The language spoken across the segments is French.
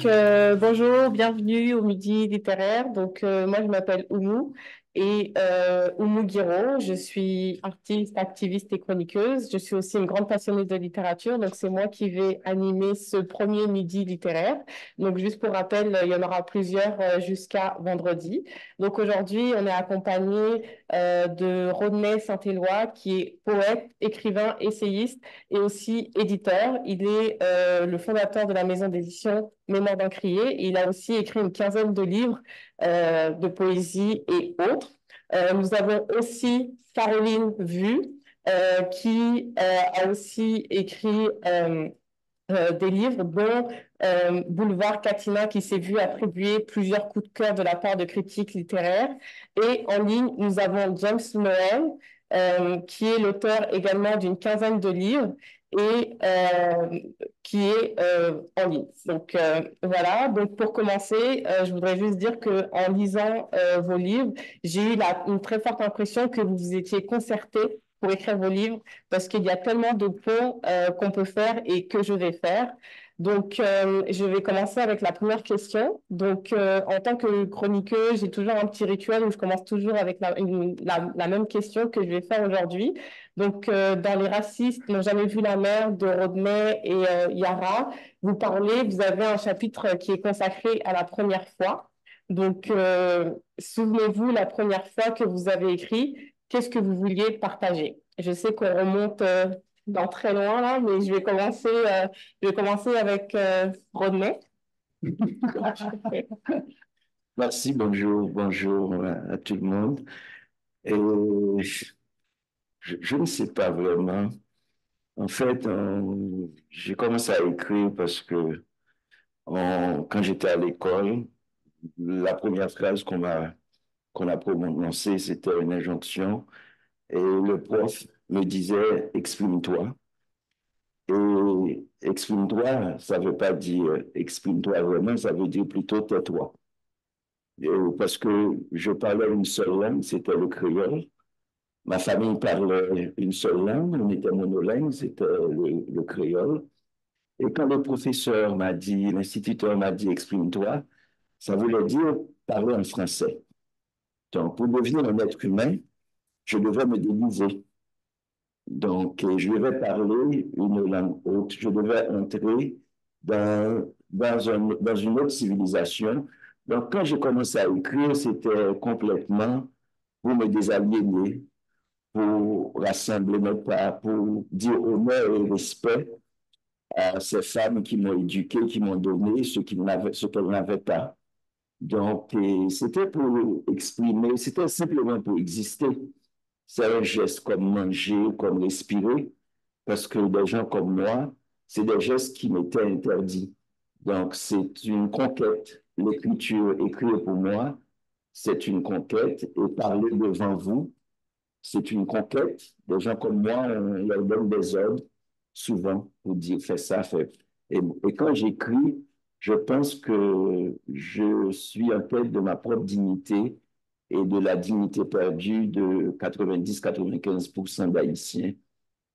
Bonjour, bienvenue au Midi littéraire. Moi, je m'appelle Oumou et Oumou Guiro. Je suis artiste, activiste et chroniqueuse. Je suis aussi une grande passionnée de littérature. Donc, c'est moi qui vais animer ce premier Midi littéraire. Donc, juste pour rappel, il y en aura plusieurs jusqu'à vendredi. Donc, aujourd'hui, on est accompagné de Rodney Saint-Éloi, qui est poète, écrivain, essayiste et aussi éditeur. Il est le fondateur de la maison d'édition Mémoire d'un crié. Et il a aussi écrit une quinzaine de livres de poésie et autres. Nous avons aussi Caroline Vu, qui a aussi écrit des livres, dont Boulevard Katina, qui s'est vu attribuer plusieurs coups de cœur de la part de critiques littéraires. Et en ligne, nous avons James Noël, qui est l'auteur également d'une quinzaine de livres et qui est en ligne. Voilà, donc pour commencer, je voudrais juste dire qu'en lisant vos livres, j'ai eu une très forte impression que vous vous étiez concertés pour écrire vos livres parce qu'il y a tellement de ponts qu'on peut faire et que je vais faire. Je vais commencer avec la première question. En tant que chroniqueuse, j'ai toujours un petit rituel où je commence toujours avec la même question que je vais faire aujourd'hui. Dans Les racistes n'ont jamais vu la mer de Rodney et Yara, vous avez un chapitre qui est consacré à la première fois. Souvenez-vous la première fois que vous avez écrit, qu'est-ce que vous vouliez partager? Je sais qu'on remonte dans très loin là, mais je vais commencer avec Rodney. Merci, bonjour, bonjour à tout le monde. Et je ne sais pas vraiment. En fait, j'ai commencé à écrire parce que quand j'étais à l'école, la première phrase qu'on a prononcée, c'était une injonction. Et le prof me disait, exprime-toi. Et exprime-toi, ça ne veut pas dire exprime-toi vraiment, ça veut dire plutôt tais-toi. Parce que je parlais une seule langue, c'était le créole. Ma famille parlait une seule langue, on était monolingue, c'était le créole. Et quand le professeur m'a dit, l'instituteur m'a dit, exprime-toi, ça voulait dire parler en français. Donc, pour devenir un être humain, je devais me déguiser. Donc, je devais parler une langue haute, je devais entrer dans une autre civilisation. Donc, quand j'ai commencé à écrire, c'était complètement pour me désaliéner, pour rassembler mes pas, pour dire honneur et respect à ces femmes qui m'ont éduqué, qui m'ont donné ce qu'elles n'avaient pas. Donc, c'était pour exprimer, c'était simplement pour exister. C'est un geste comme manger, comme respirer, parce que des gens comme moi, c'est des gestes qui m'étaient interdits. Donc, c'est une conquête. L'écriture, écrire pour moi, c'est une conquête. Et parler devant vous, c'est une conquête. Des gens comme moi, on leur donne des ordres, souvent, pour dire fais ça, fais. Et quand j'écris, je pense que je suis en tête de ma propre dignité et de la dignité perdue de 90-95% d'Haïtiens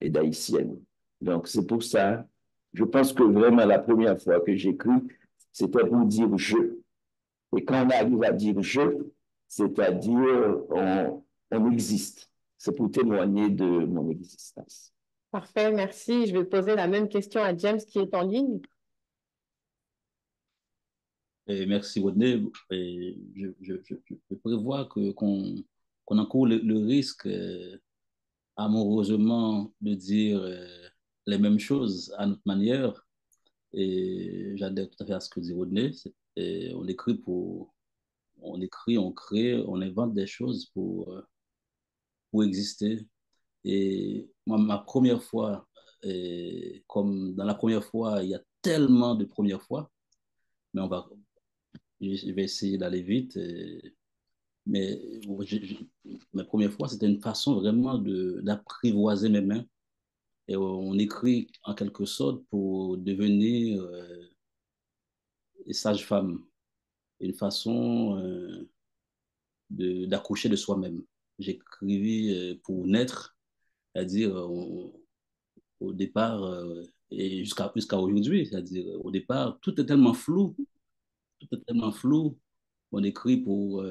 et d'Haïtiennes. Donc, c'est pour ça, je pense que vraiment la première fois que j'écris, c'était pour dire je. Et quand on arrive à dire je, c'est-à-dire on existe. C'est pour témoigner de mon existence. Parfait, merci. Je vais poser la même question à James qui est en ligne. Et merci, Rodney. Et je prévois qu'on encourt le risque, amoureusement, de dire les mêmes choses à notre manière. Et j'adhère tout à fait à ce que dit Rodney. On écrit, on crée, on invente des choses pour exister. Et moi, ma première fois, comme dans la première fois, il y a tellement de premières fois, mais je vais essayer d'aller vite. Mais ma première fois, c'était une façon vraiment d'apprivoiser mes mains. Et on écrit en quelque sorte pour devenir sage-femme. Une façon d'accoucher de soi-même. J'écrivais pour naître, c'est-à-dire au départ et jusqu'à aujourd'hui, c'est-à-dire au départ, tout est tellement flou. est tellement flou. On écrit pour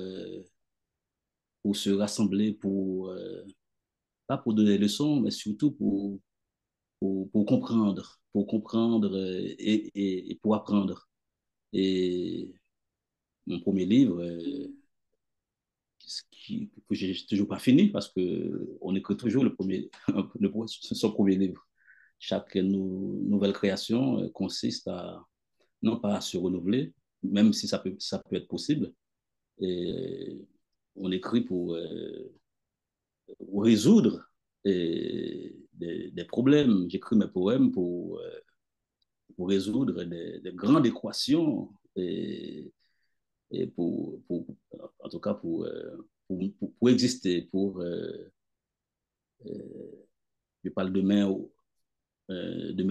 se rassembler, pas pour donner des leçons, mais surtout pour comprendre et pour apprendre. Et mon premier livre, que j'ai toujours pas fini parce que on écrit toujours son premier livre. Chaque nouvelle création consiste à, non pas à se renouveler, même si ça peut être possible. Et on écrit pour résoudre des problèmes. J'écris mes poèmes pour résoudre des grandes équations et en tout cas pour exister, je parle de mes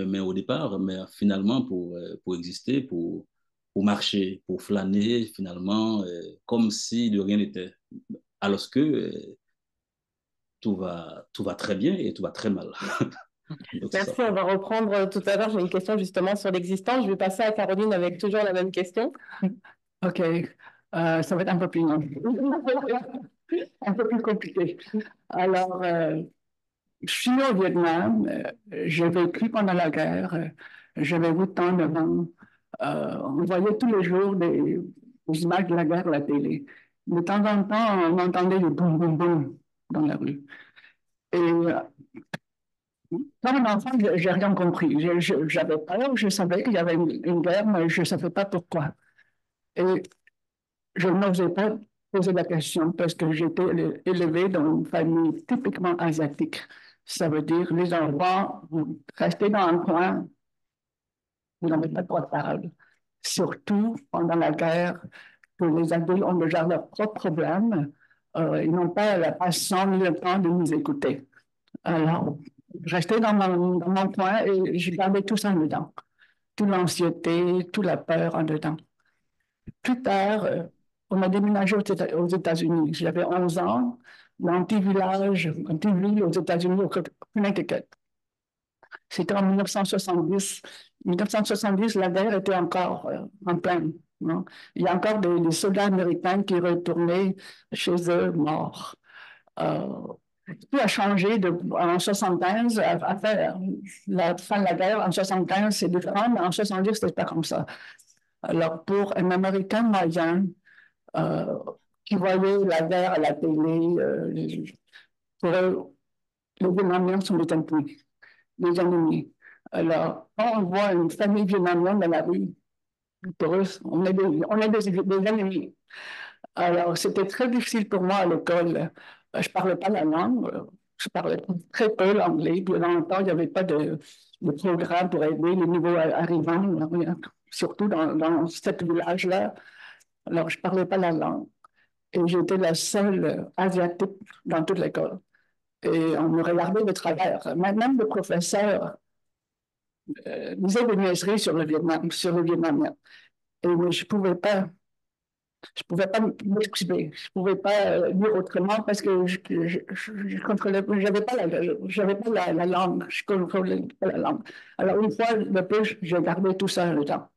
mains au départ, mais finalement pour exister, pour marcher, pour flâner, finalement, comme si de rien n'était. Alors que tout va très bien et tout va très mal. Donc, Merci, on va reprendre tout à l'heure. J'ai une question justement sur l'existence. Je vais passer à Caroline avec toujours la même question. OK. Ça va être un peu plus long. Un peu plus compliqué. Alors, je suis née au Vietnam. J'ai vécu pendant la guerre. J'avais 8 ans, 9 ans. On voyait tous les jours des images de la guerre à la télé. De temps en temps, on entendait des boum, boum, boum dans la rue. Et comme enfant, j'ai rien compris. J'avais peur, je savais qu'il y avait une guerre, mais je ne savais pas pourquoi. Et je n'osais pas poser la question parce que j'étais élevée dans une famille typiquement asiatique. Ça veut dire les enfants, vous restez dans un coin, vous n'avez pas de droit de parole. Surtout pendant la guerre, que les adultes ont déjà leurs propres problèmes, ils n'ont pas la patience ni le temps de nous écouter. Alors, je restais dans mon coin et je gardais tout ça en dedans. Toute l'anxiété, toute la peur en dedans. Plus tard, on a déménagé aux États-Unis. J'avais 11 ans, dans un petit village, une petite ville aux États-Unis, au Connecticut. C'était en 1970. 1970, la guerre était encore en pleine. Non? Il y a encore des soldats américains qui retournaient chez eux morts. Tout a changé en 75, la fin de la guerre en 75, c'est différent, mais en 70, c'était pas comme ça. Alors, pour un Américain moyen qui voyait la guerre à la télé, pour eux, les Vietnamiens sont des ennemis, des ennemis. Alors, quand on voit une famille vietnamienne dans la rue, pour eux, on est des ennemis. Alors, c'était très difficile pour moi à l'école. Je ne parlais pas la langue. Je parlais très peu l'anglais. Puis, dans le temps, il n'y avait pas de programme pour aider les nouveaux arrivants, surtout dans ce village-là. Alors, je ne parlais pas la langue. Et j'étais la seule asiatique dans toute l'école. Et on me regardait de travers. Même le professeur disait des niaiseries sur le Vietnam, sur le vietnamien. Et je ne pouvais pas m'exprimer. Je ne pouvais pas dire autrement parce que je contrôlais, j'avais pas la langue. Je ne contrôlais pas la langue. Alors, une fois de plus, j'ai gardé tout ça le temps.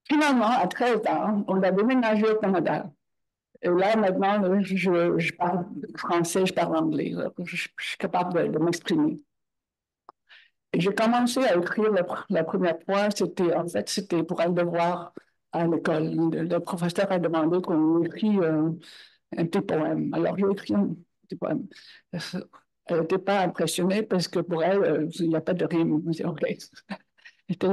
Finalement, à 13 ans, on a déménagé au Canada. Et là, maintenant, je parle français, je parle anglais. Je suis capable de m'exprimer. Et j'ai commencé à écrire la première fois, c'était pour un devoir à l'école. Le professeur a demandé qu'on écrit un petit poème. Alors, j'ai écrit un petit poème. Elle n'était pas impressionnée parce que pour elle, il n'y a pas de rime. OK. C'était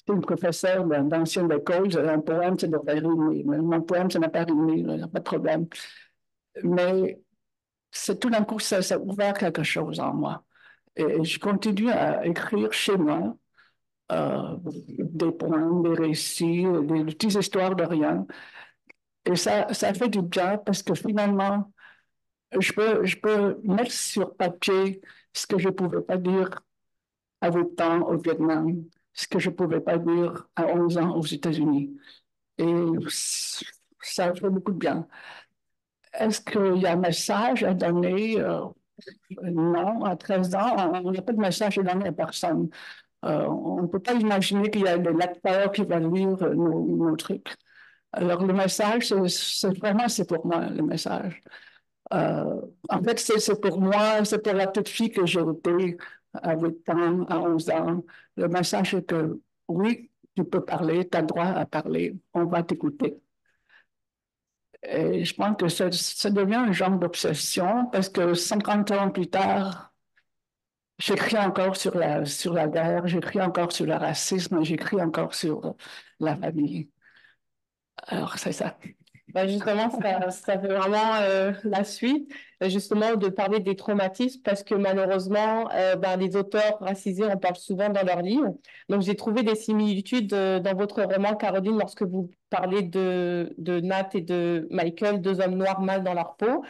une professeure d'ancienne école. Un poème, ça devrait rimer. Mon poème, ça n'a pas rimé. Il n'y a pas de problème. Mais tout d'un coup, ça a ouvert quelque chose en moi. Et je continue à écrire chez moi des poèmes, des récits, des petites histoires de rien. Et ça fait du bien parce que finalement, je peux mettre sur papier ce que je ne pouvais pas dire à 8 ans au Vietnam, ce que je ne pouvais pas dire à 11 ans aux États-Unis. Et ça fait beaucoup de bien. Est-ce qu'il y a un message à donner? Non, à 13 ans, on n'a pas de message à donner à personne. On ne peut pas imaginer qu'il y a des lecteurs qui vont lire nos trucs. Alors, le message, c'est pour moi, le message. En fait, c'est pour moi, c'est pour la petite fille que j'ai été à 8 ans, à 11 ans. Le message est que oui, tu peux parler, tu as droit à parler, on va t'écouter. Et je pense que ça devient un genre d'obsession parce que 50 ans plus tard, j'écris encore sur la guerre, j'écris encore sur le racisme, j'écris encore sur la famille. Alors, c'est ça. Ben justement, ça fait vraiment la suite, justement, de parler des traumatismes, parce que malheureusement, ben, les auteurs racisés en parlent souvent dans leurs livres. Donc, j'ai trouvé des similitudes dans votre roman, Caroline, lorsque vous parlez de Nat et de Michael, deux hommes noirs mal dans leur peau.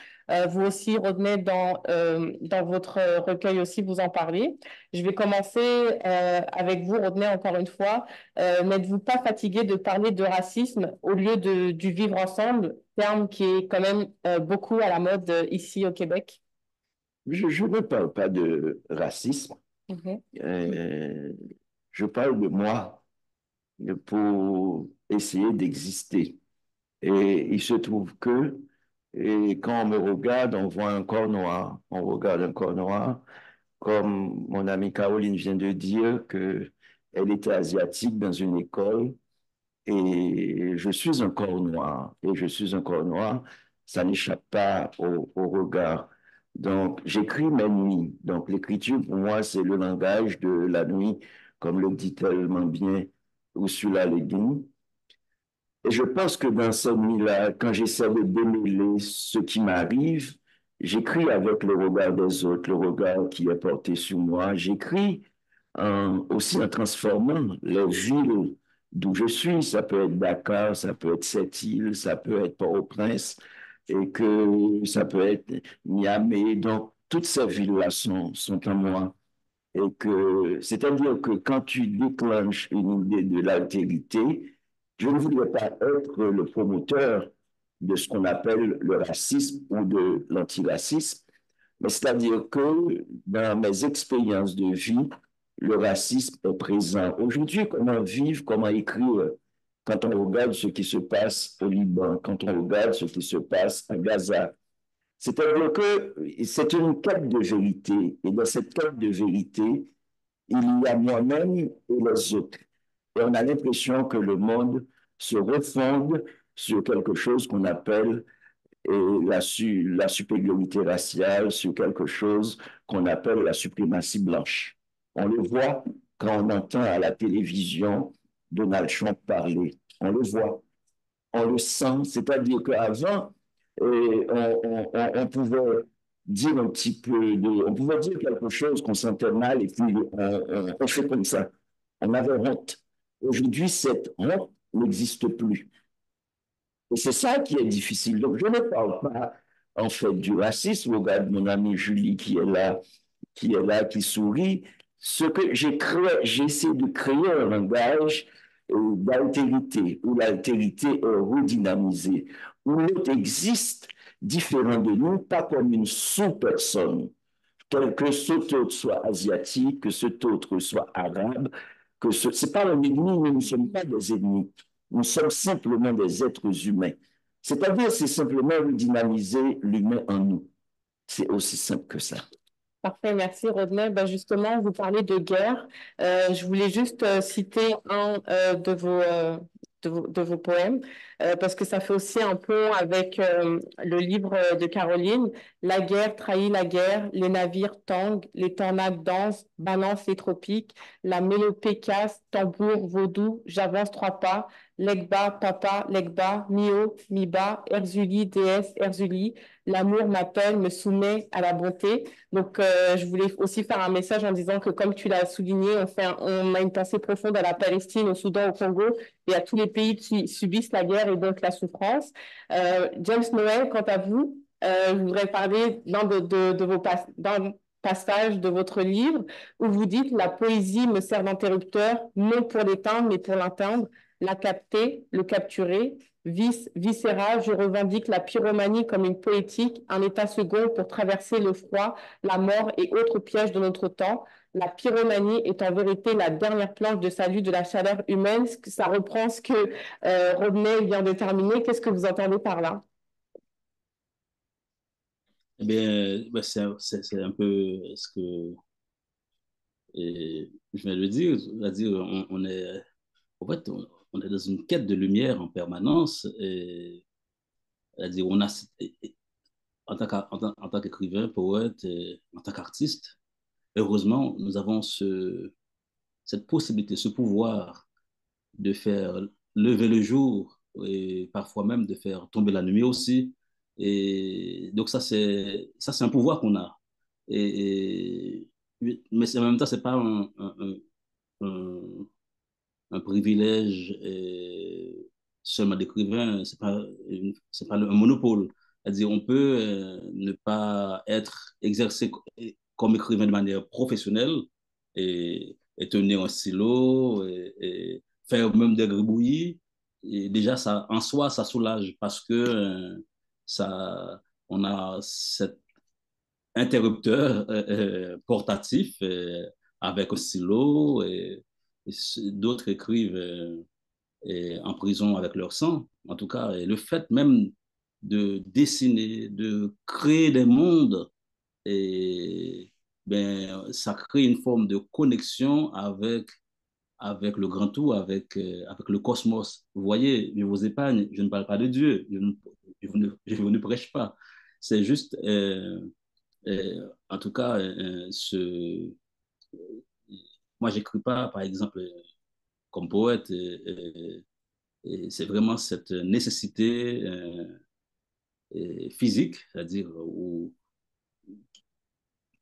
Vous aussi, Rodney, dans votre recueil aussi, vous en parlez. Je vais commencer avec vous, Rodney, encore une fois. N'êtes-vous pas fatigué de parler de racisme au lieu du vivre ensemble, terme qui est quand même beaucoup à la mode ici au Québec? Je ne parle pas de racisme. Mhm. Je parle de moi pour essayer d'exister. Et il se trouve que quand on me regarde, on voit un corps noir. On regarde un corps noir, comme mon amie Caroline vient de dire qu'elle était asiatique dans une école et je suis un corps noir. Et je suis un corps noir, ça n'échappe pas au regard. Donc, j'écris mes nuits. Donc, l'écriture, pour moi, c'est le langage de la nuit, comme le dit tellement bien Ursula Le Guin. Et je pense que dans cette nuit-là, quand j'essaie de démêler ce qui m'arrive, j'écris avec le regard des autres, le regard qui est porté sur moi. J'écris aussi en transformant les villes d'où je suis. Ça peut être Dakar, ça peut être Sept-Îles, ça peut être Port-au-Prince, et que ça peut être Niamey. Donc, toutes ces villes-là sont en moi. Et que, c'est-à-dire que quand tu déclenches une idée de l'altérité, je ne voudrais pas être le promoteur de ce qu'on appelle le racisme ou de l'antiracisme, mais c'est-à-dire que dans mes expériences de vie, le racisme est présent. Aujourd'hui, comment vivre, comment écrire quand on regarde ce qui se passe au Liban, quand on regarde ce qui se passe à Gaza. C'est-à-dire que c'est une quête de vérité. Et dans cette quête de vérité, il y a moi-même et les autres. Et on a l'impression que le monde se refonde sur quelque chose qu'on appelle la supériorité raciale, sur quelque chose qu'on appelle la suprématie blanche. On le voit quand on entend à la télévision Donald Trump parler. On le voit, on le sent. C'est-à-dire qu'avant, on pouvait dire un petit peu on pouvait dire quelque chose qu'on sentait mal et puis on fait comme ça. On avait honte. Aujourd'hui, cette honte n'existe plus. Et c'est ça qui est difficile. Donc, je ne parle pas, en fait, du racisme. Regarde mon amie Julie qui sourit. Ce que j'essaie de créer un langage d'altérité, où l'altérité est redynamisée, où l'autre existe différent de nous, pas comme une sous-personne, que cet autre soit asiatique, que cet autre soit arabe, c'est pas un ennemi, nous ne sommes pas des ennemis. Nous sommes simplement des êtres humains. C'est-à-dire, c'est simplement redynamiser l'humain en nous. C'est aussi simple que ça. Parfait, merci Rodney. Ben justement, vous parlez de guerre. Je voulais juste citer un de vos poèmes, parce que ça fait aussi un pont avec le livre de Caroline. La guerre trahit la guerre, les navires tanguent, les tornades dansent, balancent les tropiques, la mélopée casse, tambour, vaudou, j'avance 3 pas, Legba, papa, Legba, mi-haut, mi-bas, Erzuli, déesse, Erzuli, l'amour m'appelle, me soumet à la bonté. Donc, je voulais aussi faire un message en disant que, comme tu l'as souligné, on a une pensée profonde à la Palestine, au Soudan, au Congo et à tous les pays qui subissent la guerre et donc la souffrance. James Noel, quant à vous, je voudrais parler d'un passage de votre livre où vous dites « La poésie me sert d'interrupteur, non pour l'éteindre, mais pour l'atteindre, la capter, le capturer. Viscéral, je revendique la pyromanie comme une poétique, un état second pour traverser le froid, la mort et autres pièges de notre temps. la pyromanie est en vérité la dernière planche de salut de la chaleur humaine. Ça reprend ce que Rodney vient de terminer. Qu'est-ce que vous entendez par là? Eh bien, ben, c'est un peu ce que je viens de dire. C'est-à-dire, on est, en fait, on est dans une quête de lumière en permanence. C'est-à-dire, on a, en tant qu'écrivain, poète, en tant qu'artiste, heureusement, nous avons cette possibilité, ce pouvoir de faire lever le jour et parfois même de faire tomber la nuit aussi. Et donc ça c'est un pouvoir qu'on a. Mais en même temps, c'est pas un, un privilège seulement d'écrivain, c'est pas un monopole. C'est-à-dire, on peut ne pas être exercé comme écrivain de manière professionnelle et tenir un stylo et faire même des gribouillis. Et déjà, ça, en soi, ça soulage parce que ça, on a cet interrupteur portatif avec un stylo et d'autres écrivent en prison avec leur sang. En tout cas, et le fait même de dessiner, de créer des mondes, et, ben, ça crée une forme de connexion avec le grand tout, avec le cosmos. Vous voyez, je vous épargne, je ne parle pas de Dieu, je ne prêche pas. C'est juste, en tout cas, moi, j'écris pas, par exemple, comme poète, et c'est vraiment cette nécessité physique, c'est-à-dire où,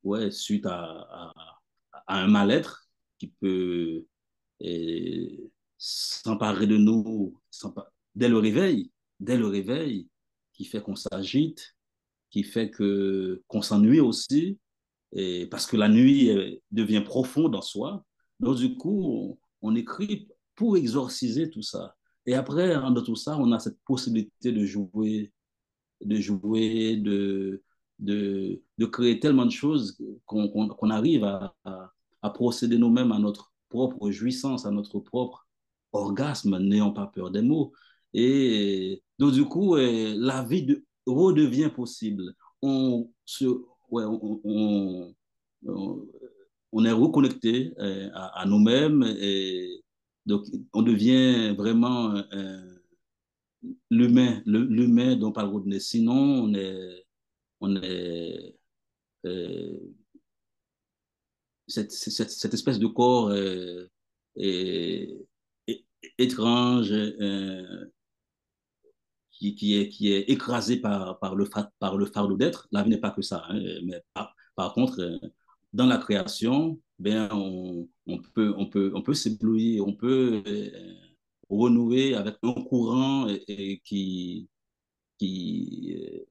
ouais, suite à un mal-être qui peut s'emparer de nous dès le réveil, qui fait qu'on s'agite, qui fait que qu'on s'ennuie aussi, et parce que la nuit devient profonde en soi. Donc, du coup, on écrit pour exorciser tout ça. Et après, dans tout ça, on a cette possibilité de créer tellement de choses qu'on arrive à procéder nous-mêmes à notre propre jouissance, à notre propre orgasme, n'ayant pas peur des mots. Et donc, du coup, la vie redevient possible. On, se, ouais, on, on est reconnecté à nous-mêmes et donc on devient vraiment l'humain dont parle Rodney. Sinon, on est euh, cette espèce de corps est, est étrange, qui est écrasé par le fardeau d'être. La vie n'est pas que ça. Hein, mais par contre, dans la création, ben, on peut s'éblouir, on peut renouer avec un courant qui, qui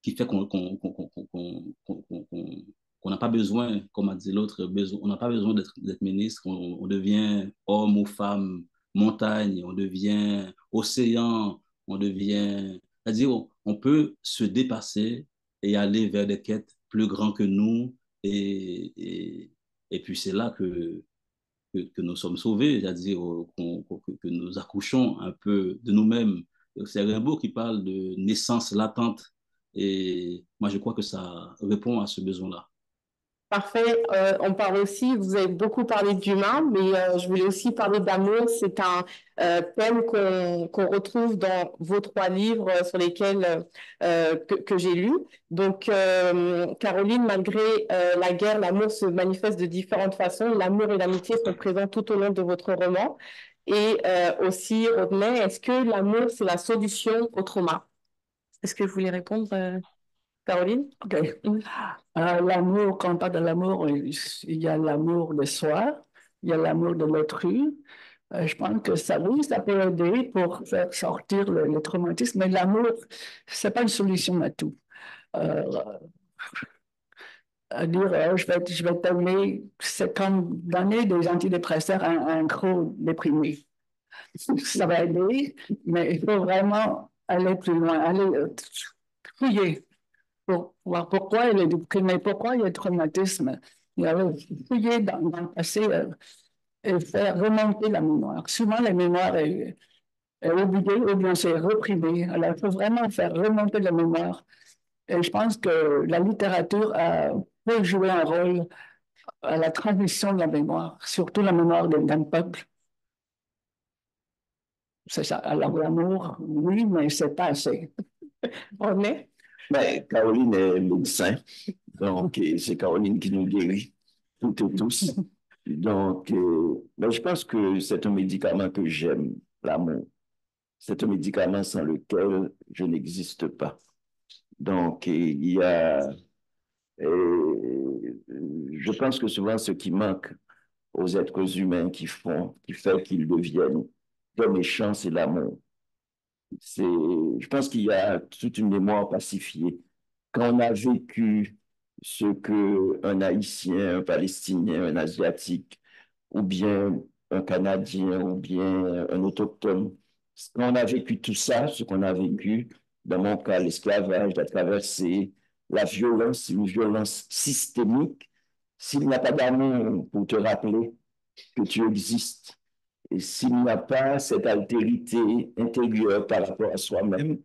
fait qu'on n'a pas besoin, comme a dit l'autre, on n'a pas besoin d'être ministre, on devient homme ou femme, montagne, on devient océan, on devient... C'est-à-dire, on peut se dépasser et aller vers des quêtes plus grands que nous, et puis c'est là que nous sommes sauvés, c'est-à-dire que nous accouchons un peu de nous-mêmes. C'est Rimbaud qui parle de naissance latente. Et moi, je crois que ça répond à ce besoin-là. Parfait. On parle aussi, vous avez beaucoup parlé d'humain, mais je voulais aussi parler d'amour. C'est un thème qu'on retrouve dans vos trois livres sur lesquels que j'ai lus. Donc, Caroline, malgré la guerre, l'amour se manifeste de différentes façons. L'amour et l'amitié sont présents tout au long de votre roman. Et aussi, Rodney, est-ce que l'amour, c'est la solution au trauma? Est-ce que vous voulez répondre, Caroline? OK. L'amour, quand on parle de l'amour, il y a l'amour de soi, il y a l'amour de l'autrui. Je pense que ça, oui, ça peut aider pour faire sortir le traumatisme, mais l'amour, c'est pas une solution à tout. Euh, à dire, je vais t'aimer, c'est comme donner des antidépresseurs à un gros déprimé. Ça va aider, mais il faut vraiment aller plus loin, aller fouiller pour voir pourquoi il est déprimé, pourquoi il y a le traumatisme. Il avait fouillé dans le passé et faire remonter la mémoire. Souvent, la mémoire est oubliée ou bien c'est reprimé. Alors, il faut vraiment faire remonter la mémoire. Et je pense que la littérature peut jouer un rôle à la transmission de la mémoire, surtout la mémoire d'un peuple. C'est ça. Alors, l'amour, oui, mais c'est pas assez. On est. Mais Caroline est médecin, donc c'est Caroline qui nous guérit, toutes et tous. Donc, mais je pense que c'est un médicament que j'aime, l'amour. C'est un médicament sans lequel je n'existe pas. Donc, il y a, je pense que souvent ce qui manque aux êtres humains qui fait qu'ils deviennent des méchants, c'est l'amour. Je pense qu'il y a toute une mémoire pacifiée. Quand on a vécu ce que un Haïtien, un Palestinien, un Asiatique, ou bien un Canadien, ou bien un autochtone, quand on a vécu tout ça, ce qu'on a vécu, dans mon cas, l'esclavage, la traversée, la violence, une violence systémique, s'il n'y a pas d'amour pour te rappeler que tu existes, et s'il n'y a pas cette altérité intérieure par rapport à soi-même,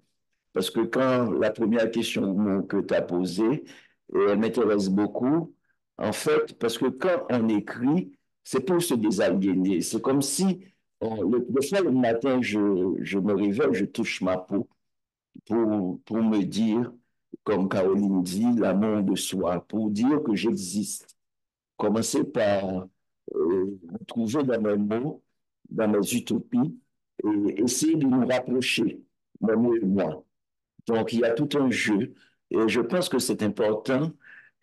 parce que quand la première question que tu as posée, elle m'intéresse beaucoup, en fait, parce que quand on écrit, c'est pour se désaliéner. C'est comme si, le soir, le matin, je me réveille, je touche ma peau pour me dire, comme Caroline dit, l'amour de soi, pour dire que j'existe. Commencer par trouver dans mes mots, dans mes utopies, et essayer de nous rapprocher, mon et moi. Donc, il y a tout un jeu. Et je pense que c'est important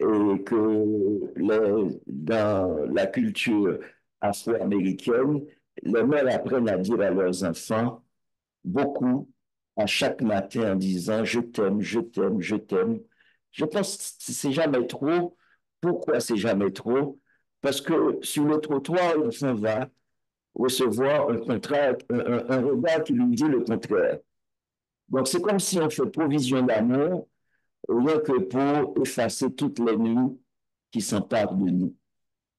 et que dans la culture afro-américaine, les mères apprennent à dire à leurs enfants beaucoup à chaque matin en disant je t'aime, je t'aime, je t'aime. Je pense que c'est jamais trop. Pourquoi c'est jamais trop? Parce que sur le trottoir, l'enfant va recevoir un regard qui lui dit le contraire. Donc, c'est comme si on fait provision d'amour, rien que pour effacer toutes les nuits qui s'emparent de nous.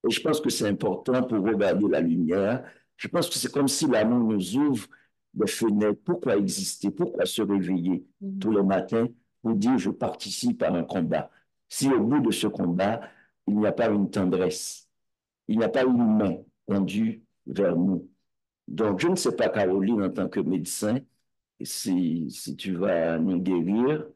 Et je pense que c'est important pour regarder la lumière. Je pense que c'est comme si l'amour nous ouvre des fenêtres. Pourquoi exister? Pourquoi se réveiller tous les matins pour dire je participe à un combat? Si au bout de ce combat, il n'y a pas une tendresse, il n'y a pas une main tendue vers nous. Donc, je ne sais pas, Caroline, en tant que médecin, si tu vas nous guérir,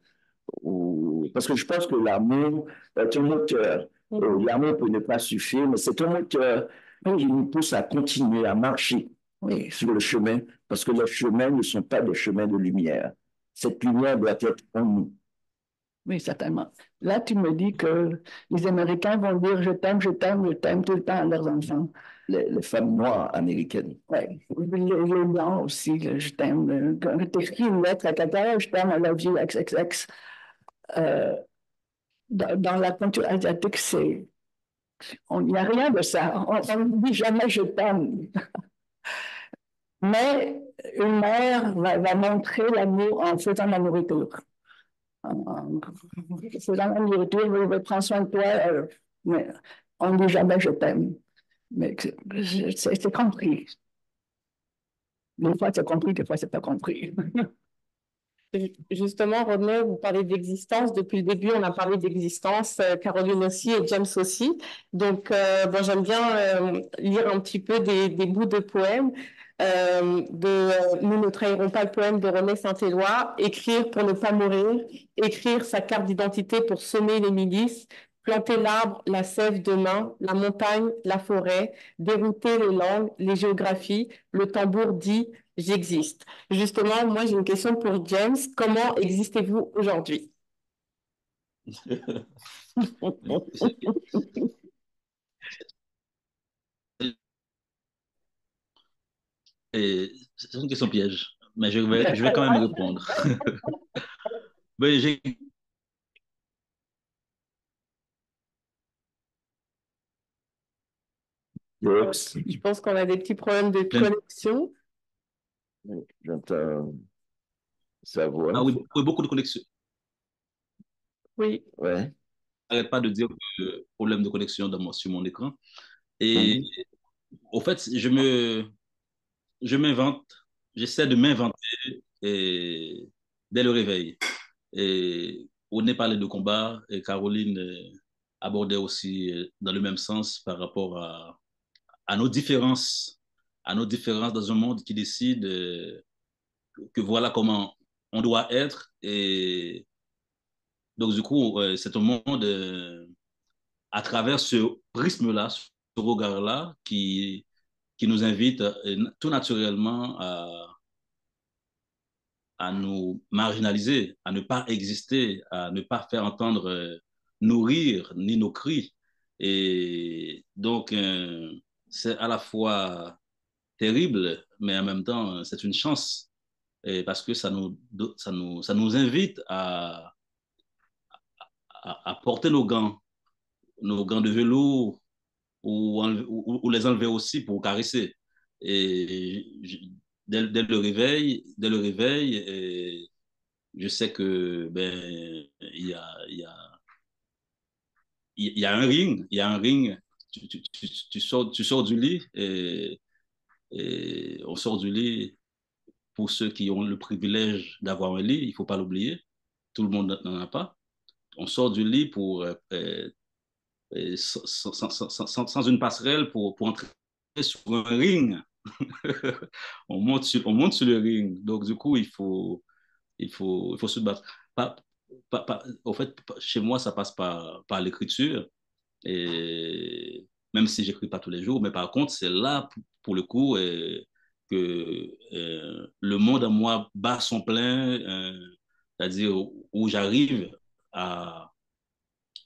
parce que je pense que l'amour est un moteur. L'amour peut ne pas suffire, mais c'est un moteur qui nous pousse à continuer à marcher sur le chemin, parce que les chemins ne sont pas des chemins de lumière. Cette lumière doit être en nous. Oui, certainement. Là, tu me dis que les Américains vont dire je t'aime, je t'aime, je t'aime tout le temps à leurs enfants. Les femmes noires américaines. Oui, les Blancs aussi, je t'aime. Quand tu écris une lettre à quelqu'un, je t'aime, I love you, XXX. Dans la culture asiatique, il n'y a rien de ça. On ne dit jamais je t'aime. Mais une mère va montrer l'amour en faisant la nourriture. En faisant la nourriture, elle prend soin de toi, mais on ne dit jamais je t'aime. Mais c'est compris. Des fois, c'est compris, des fois, c'est pas compris. Justement, Rodney, vous parlez d'existence. Depuis le début, on a parlé d'existence, Caroline aussi et James aussi. Donc, bon, j'aime bien lire un petit peu des bouts de poèmes. Nous ne trahirons pas le poème de René Saint-Éloi, écrire pour ne pas mourir, écrire sa carte d'identité pour semer les milices, planter l'arbre, la sève demain, la montagne, la forêt, dérouter les langues, les géographies, le tambour dit j'existe. Justement, moi j'ai une question pour James. Comment existez-vous aujourd'hui? C'est une question piège, mais je vais quand même répondre. Ben, Je pense qu'on a des petits problèmes de connexion. J'entends sa voix. Ah oui, beaucoup de connexions. Oui. Ouais. n'arrête pas de dire que problème de connexion sur mon écran. Et au fait, je m'invente, j'essaie de m'inventer dès le réveil. Et on est parlé de combat et Caroline abordait aussi dans le même sens par rapport à à nos différences dans un monde qui décide que voilà comment on doit être. Et donc, du coup, c'est un monde à travers ce prisme-là, ce regard-là, qui nous invite tout naturellement à nous marginaliser, à ne pas exister, à ne pas faire entendre nos rires ni nos cris. Et donc, c'est à la fois terrible, mais en même temps, c'est une chance et parce que ça nous invite à porter nos gants de velours ou les enlever aussi pour caresser. Et dès le réveil, et je sais que ben il y a un ring, il y a un ring. Tu sors du lit et on sort du lit pour ceux qui ont le privilège d'avoir un lit, il ne faut pas l'oublier. Tout le monde n'en a pas. On sort du lit pour sans une passerelle pour entrer sur un ring. On monte sur le ring. Donc, du coup, il faut se battre. Au fait, chez moi, ça passe par l'écriture. Et même si j'écris pas tous les jours, mais par contre, c'est là, pour le coup, que le monde en moi bat son plein, c'est-à-dire où j'arrive à,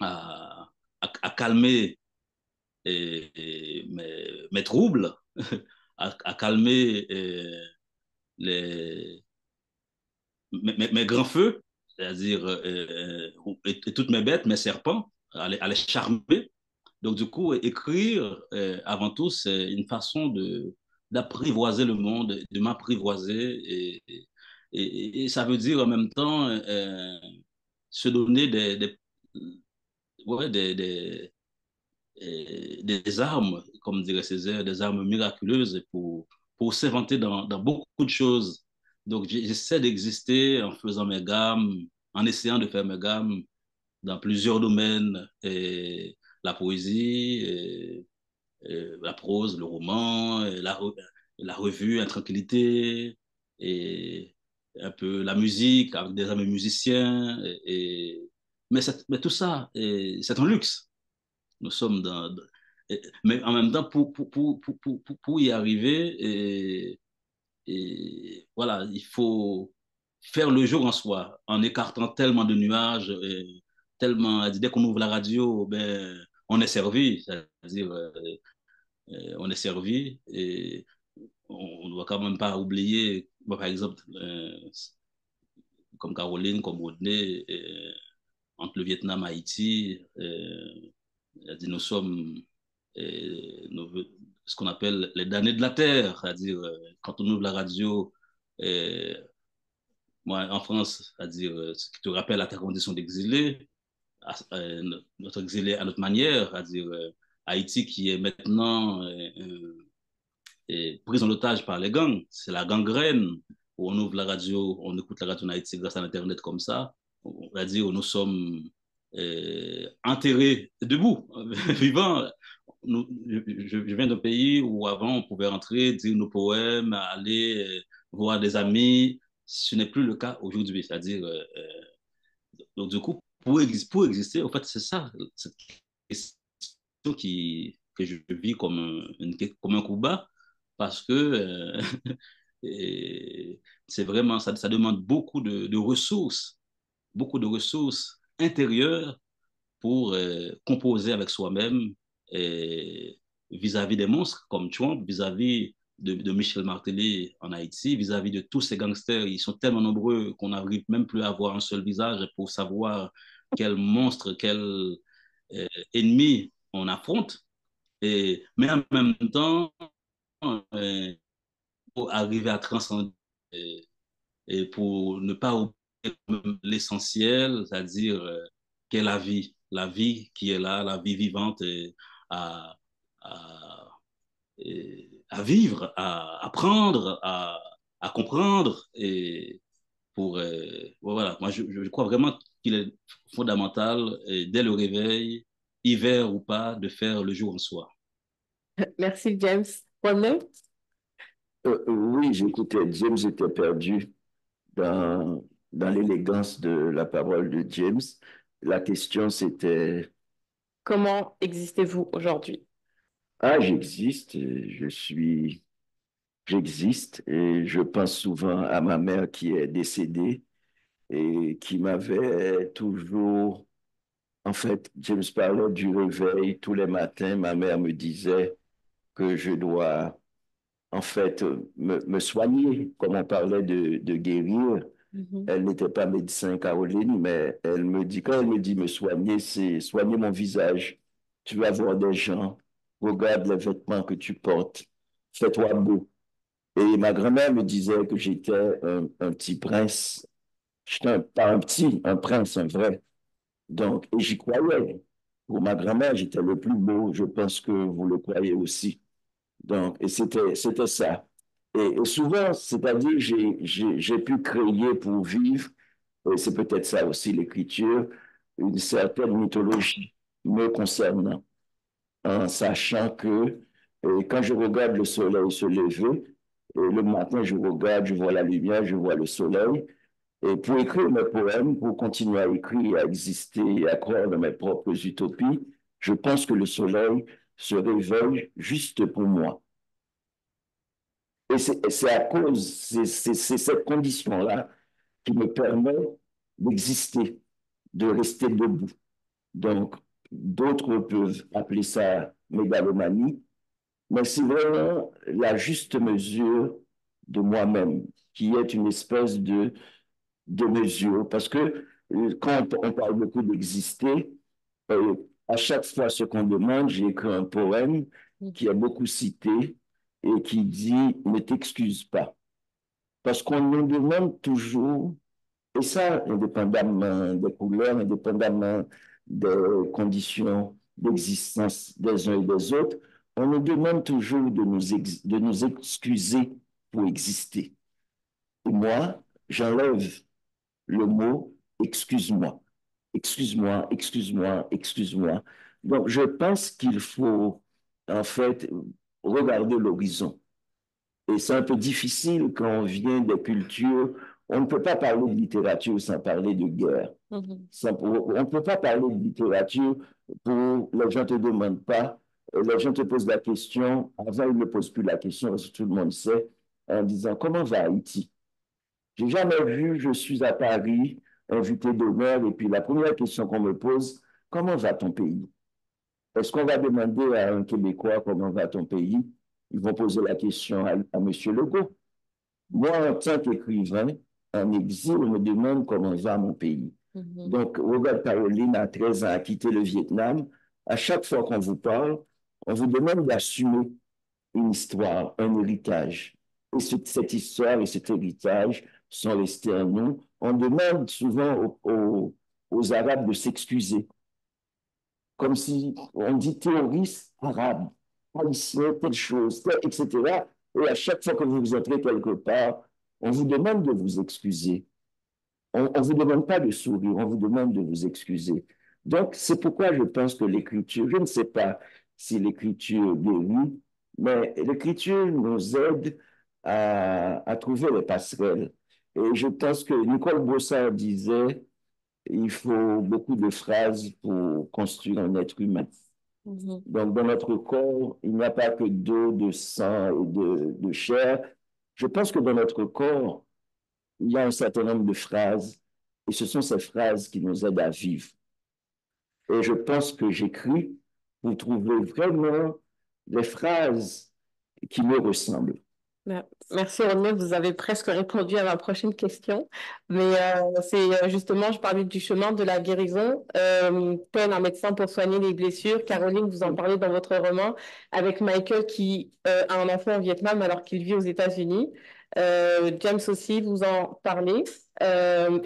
à, à calmer mes troubles, à calmer les, mes grands feux, c'est-à-dire et toutes mes bêtes, mes serpents, à les charmer. Donc, du coup, écrire, avant tout, c'est une façon d'apprivoiser le monde, de m'apprivoiser. Et ça veut dire en même temps se donner ouais, des armes, comme dirait Césaire, des armes miraculeuses pour s'inventer dans beaucoup de choses. Donc, j'essaie d'exister en faisant mes gammes, en essayant de faire mes gammes dans plusieurs domaines, et la poésie, la prose, le roman, la revue, Intranquillité, et un peu la musique avec des amis musiciens. Mais tout ça, c'est un luxe. Nous sommes mais en même temps, pour y arriver, voilà, il faut faire le jour en soi, en écartant tellement de nuages, tellement, dès qu'on ouvre la radio, ben, on est servi, c'est-à-dire, on est servi, et on ne doit quand même pas oublier, bon, par exemple, comme Caroline, comme Rodney, entre le Vietnam et Haïti, nous sommes ce qu'on appelle les damnés de la terre, c'est-à-dire quand on ouvre la radio, moi en France, c'est-à-dire ce qui te rappelle à ta condition d'exilé, notre exilé à notre manière, c'est-à-dire Haïti qui est maintenant prise en otage par les gangs, c'est la gangrène, où on ouvre la radio, on écoute la radio en Haïti grâce à Internet comme ça, on va dire où nous sommes enterrés debout, vivants. Je viens d'un pays où avant on pouvait rentrer, dire nos poèmes, aller voir des amis. Ce n'est plus le cas aujourd'hui. C'est-à-dire, donc du coup, pour exister, en fait, c'est ça, cette question que je vis comme un coup bas, parce que c'est vraiment, ça demande beaucoup de ressources intérieures pour composer avec soi-même vis-à-vis des monstres comme Trump, vis-à-vis de Michel Martelly en Haïti, vis-à-vis de tous ces gangsters. Ils sont tellement nombreux qu'on n'arrive même plus à avoir un seul visage pour savoir quel monstre, quel ennemi on affronte. Mais en même temps, euh, pour arriver à transcender et pour ne pas oublier l'essentiel, c'est-à-dire qu'est la vie. la vie qui est là, la vie vivante et à, à, à vivre, à apprendre, à comprendre. Et pour, voilà, moi, je crois vraiment qu'il est fondamental, dès le réveil, hiver ou pas, de faire le jour en soi. Merci, James. René? Oui, j'écoutais, James était perdu dans l'élégance de la parole de James. La question, c'était, Comment existez-vous aujourd'hui? ah, j'existe et je pense souvent à ma mère qui est décédée et qui m'avait toujours, en fait, James parlait du réveil tous les matins. Ma mère me disait que je dois, en fait, me soigner, comme on parlait de guérir. Elle n'était pas médecin, Caroline, mais elle me dit, quand elle me dit me soigner, c'est soigner mon visage. Tu vas voir des gens, regarde les vêtements que tu portes, fais-toi beau. Et ma grand-mère me disait que j'étais un petit prince. J'étais pas un petit, un prince, un vrai. Donc, et j'y croyais. Pour ma grand-mère, j'étais le plus beau. Je pense que vous le croyez aussi. Donc, et c'était ça. Et souvent, c'est-à-dire, j'ai pu créer pour vivre, et c'est peut-être ça aussi l'écriture, une certaine mythologie me concernant, en sachant que quand je regarde le soleil se lever, et le matin, je regarde, je vois la lumière, je vois le soleil, et pour écrire mes poèmes, pour continuer à écrire, à exister et à croire dans mes propres utopies, je pense que le soleil se réveille juste pour moi. Et c'est à cause, c'est cette condition-là qui me permet d'exister, de rester debout. Donc, d'autres peuvent appeler ça mégalomanie, mais c'est vraiment la juste mesure de moi-même, qui est une espèce de mesure. Parce que quand on parle beaucoup d'exister, à chaque fois ce qu'on demande, j'ai écrit un poème qui est beaucoup cité et qui dit ne t'excuse pas. Parce qu'on nous demande toujours, et ça, indépendamment des couleurs, indépendamment des conditions d'existence des uns et des autres, on nous demande toujours de nous excuser pour exister. Et moi, j'enlève le mot excuse-moi. Excuse-moi, excuse-moi, excuse-moi. Donc, je pense qu'il faut, en fait, regarder l'horizon. Et c'est un peu difficile quand on vient des cultures. On ne peut pas parler de littérature sans parler de guerre. On ne peut pas parler de littérature pour les gens ne te demandent pas, les gens te posent la question. Avant, ils ne posent plus la question parce que tout le monde sait, en disant comment va Haïti? J'ai jamais vu, je suis à Paris, invité d'honneur, et puis la première question qu'on me pose, comment va ton pays? Est-ce qu'on va demander à un Québécois comment va ton pays? Ils vont poser la question à M. Legault. Moi, en tant qu'écrivain, en exil, on me demande comment va mon pays. Donc, Robert Caroline, à 13 ans, a quitté le Vietnam. À chaque fois qu'on vous parle, on vous demande d'assumer une histoire, un héritage. Et cette histoire et cet héritage sont restés en nous. On demande souvent aux Arabes de s'excuser, comme si on dit terroriste arabe, haïtien, telle chose, etc. Et à chaque fois que vous entrez quelque part, on vous demande de vous excuser. On ne vous demande pas de sourire, on vous demande de vous excuser. Donc, c'est pourquoi je pense que l'écriture, je ne sais pas si l'écriture guérit, mais l'écriture nous aide à trouver les passerelles. Et je pense que Nicole Brossard disait, il faut beaucoup de phrases pour construire un être humain. Donc, dans notre corps, il n'y a pas que d'eau, de sang et de chair. Je pense que dans notre corps, il y a un certain nombre de phrases, et ce sont ces phrases qui nous aident à vivre. Et je pense que j'écris pour trouver vraiment des phrases qui me ressemblent. Merci René, vous avez presque répondu à ma prochaine question, mais c'est justement, je parlais du chemin de la guérison, tel un médecin pour soigner les blessures. Caroline, vous en parlez dans votre roman, avec Michael qui a un enfant au Vietnam alors qu'il vit aux États-Unis. James aussi, vous en parlez.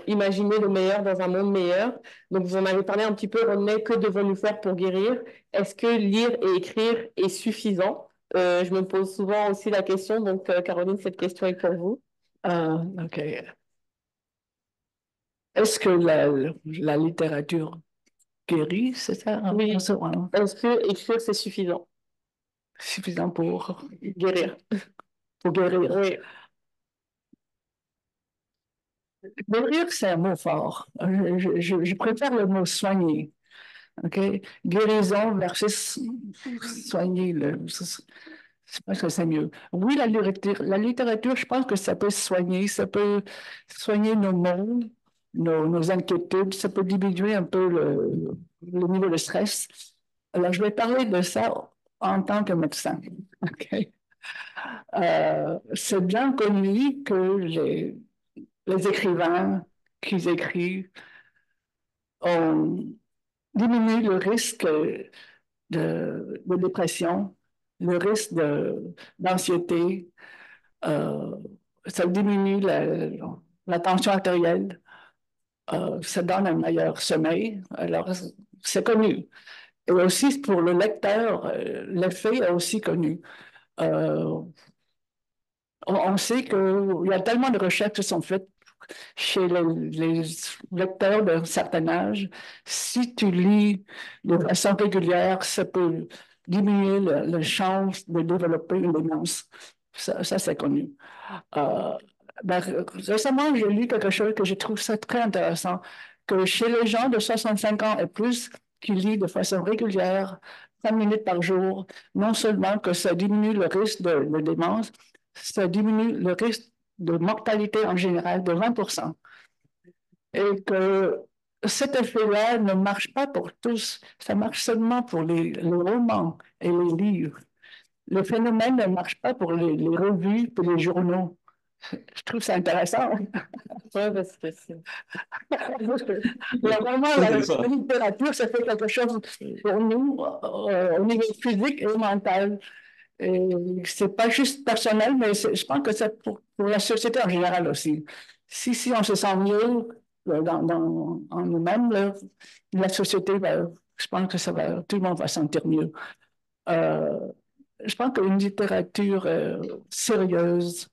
imaginer le meilleur dans un monde meilleur. Donc, vous en avez parlé un petit peu, René, que devons-nous faire pour guérir? Est-ce que lire et écrire est suffisant? Je me pose souvent aussi la question, donc Caroline, cette question est pour vous. OK. Est-ce que la littérature guérit, c'est ça? Oui. Ça, voilà. Est-ce que écrire, c'est suffisant? Suffisant pour Guérir. guérir. Oui. Guérir, c'est un mot fort. Je préfère le mot soigner. OK? Guérison versus soigner. Je pense que c'est mieux. Oui, la littérature, je pense que ça peut soigner. Ça peut soigner nos maux, nos inquiétudes. Ça peut diminuer un peu le niveau de stress. Alors, je vais parler de ça en tant que médecin. OK? C'est bien connu que les écrivains qui écrivent ont diminué le risque de dépression, le risque d'anxiété, euh, ça diminue la tension artérielle, ça donne un meilleur sommeil. Alors, c'est connu. Et aussi pour le lecteur, l'effet est aussi connu. Euh, on sait qu'il y a tellement de recherches qui sont faites chez les lecteurs d'un certain âge. Si tu lis de façon régulière, ça peut diminuer la chance de développer une démence. Ça c'est connu. Euh, ben, récemment, j'ai lu quelque chose que je trouve ça très intéressant, que chez les gens de 65 ans et plus qui lisent de façon régulière, 5 minutes par jour, non seulement que ça diminue le risque de démence, ça diminue le risque de mortalité en général de 20%. Et que cet effet-là ne marche pas pour tous, ça marche seulement pour les romans et les livres. Le phénomène ne marche pas pour les revues et les journaux. Je trouve ça intéressant. Oui, parce que c'est... Vraiment, la littérature, ça fait quelque chose pour nous au niveau physique et mental. Et c'est pas juste personnel, mais je pense que c'est pour la société en général aussi. Si on se sent mieux en nous-mêmes, la société je pense que tout le monde va se sentir mieux. Euh, je pense qu'une littérature sérieuse,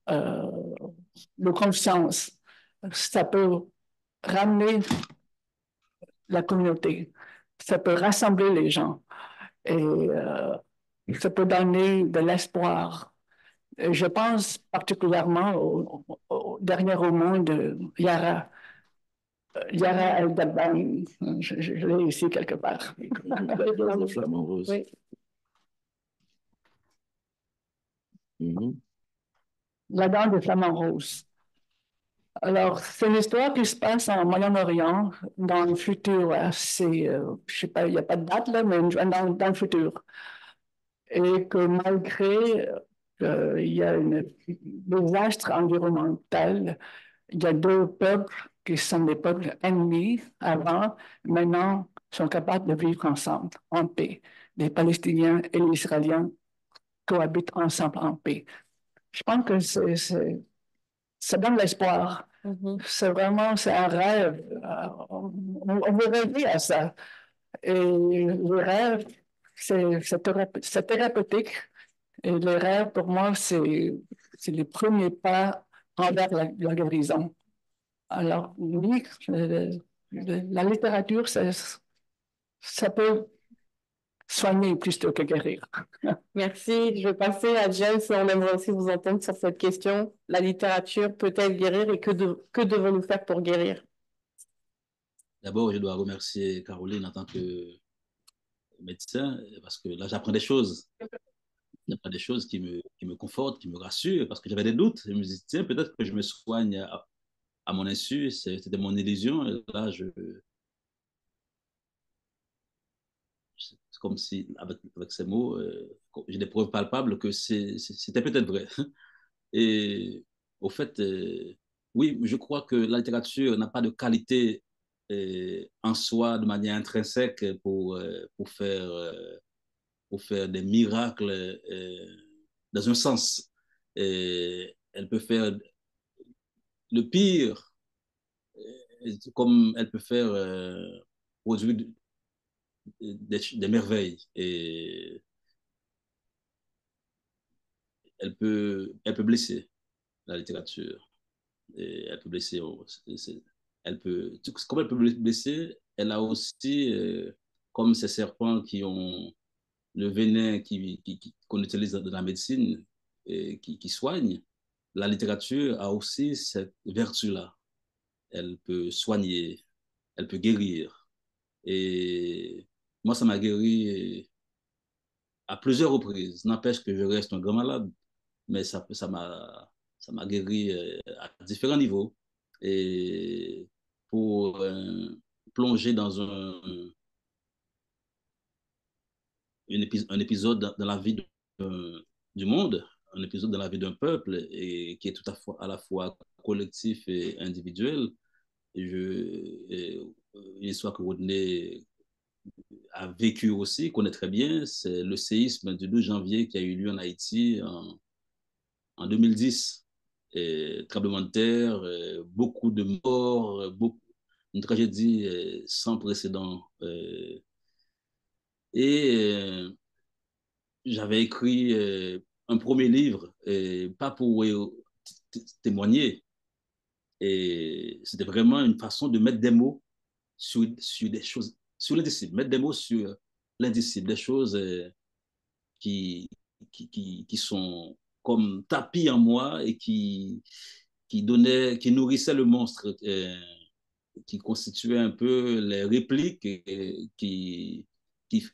euh, de conscience, ça peut ramener la communauté, ça peut rassembler les gens et ça peut donner de l'espoir. Je pense particulièrement au dernier roman de Yara. Yara El-Dabani, je l'ai ici quelque part. Le flamant rose. Oui. La dame des flamants roses. Alors, c'est une histoire qui se passe en Moyen-Orient, dans le futur assez, je sais pas, il n'y a pas de date là, mais dans le futur. Et que malgré il y a un désastre environnemental, il y a deux peuples qui sont des peuples ennemis avant, maintenant sont capables de vivre ensemble en paix. Les Palestiniens et les Israéliens cohabitent ensemble en paix. Je pense que ça donne l'espoir. C'est vraiment, c'est un rêve. On veut rêver à ça. Et le rêve, c'est thérapeutique. Et le rêve, pour moi, c'est les premiers pas envers la guérison. Alors, oui, la littérature, ça peut soigner plutôt que guérir. Merci. Je vais passer à James. On aimerait aussi vous entendre sur cette question. La littérature peut-elle guérir et que devons-nous faire pour guérir? D'abord, je dois remercier Caroline en tant que médecin parce que là, j'apprends des choses. J'apprends des choses qui me confortent, qui me rassurent parce que j'avais des doutes. Je me dis, tiens, peut-être que je me soigne à mon insu. C'était mon illusion. Et là, c'est comme si, avec ces mots, j'ai des preuves palpables que c'était peut-être vrai. Et au fait, oui, je crois que la littérature n'a pas de qualité en soi de manière intrinsèque pour faire des miracles dans un sens. Et elle peut faire le pire comme elle peut faire produire des merveilles. Et elle peut blesser la littérature. Et elle peut blesser. Comme elle peut blesser, elle a aussi, comme ces serpents qui ont le venin qu'on utilise dans la médecine et qui soigne, la littérature a aussi cette vertu-là. Elle peut soigner, elle peut guérir. Et moi, ça m'a guéri à plusieurs reprises. N'empêche que je reste un grand malade, mais ça m'a guéri à différents niveaux. Et pour plonger dans un épisode dans la vie du monde, un épisode dans la vie d'un peuple et qui est tout à la fois collectif et individuel. Une histoire que Rodney a vécu aussi, connaît très bien, c'est le séisme du 12 janvier qui a eu lieu en Haïti en 2010. Et, tremblement de terre, beaucoup de morts, une tragédie sans précédent. Et j'avais écrit un premier livre, pas pour témoigner, et c'était vraiment une façon de mettre des mots sur des choses, sur l'indicible, mettre des mots sur l'indicible, des choses qui, qui sont comme tapis en moi et qui nourrissaient le monstre, qui constituaient un peu les répliques qui, qui,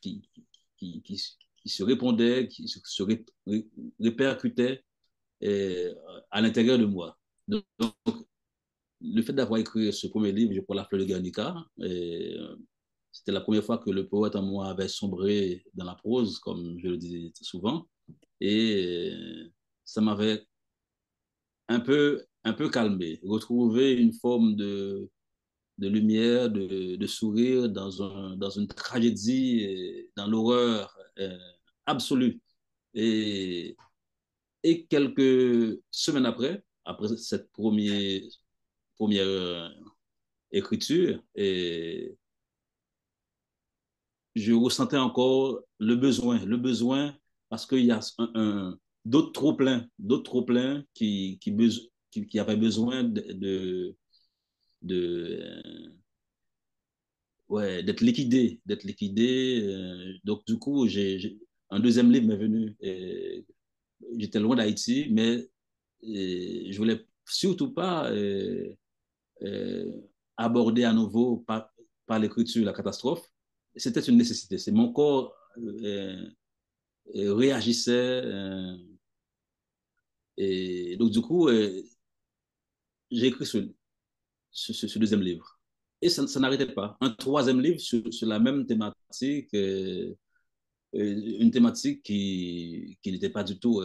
qui se répondaient, qui se répercutaient à l'intérieur de moi. Donc, le fait d'avoir écrit ce premier livre, Je prends la fleur de Guernica, c'était la première fois que le poète en moi avait sombré dans la prose, comme je le disais souvent, et ça m'avait un peu calmé, retrouver une forme de lumière, de sourire dans une tragédie, dans l'horreur absolue. Et, et quelques semaines après cette première écriture, et je ressentais encore le besoin parce qu'il y a d'autres trop pleins qui avaient besoin de ouais, d'être liquidé. Donc, du coup, un deuxième livre m'est venu. J'étais loin d'Haïti, mais je voulais surtout pas euh, aborder à nouveau par l'écriture la catastrophe. C'était une nécessité. C'est mon corps réagissait. Et donc, du coup, j'ai écrit ce deuxième livre. Et ça n'arrêtait pas. Un troisième livre sur la même thématique, une thématique qui n'était pas du tout,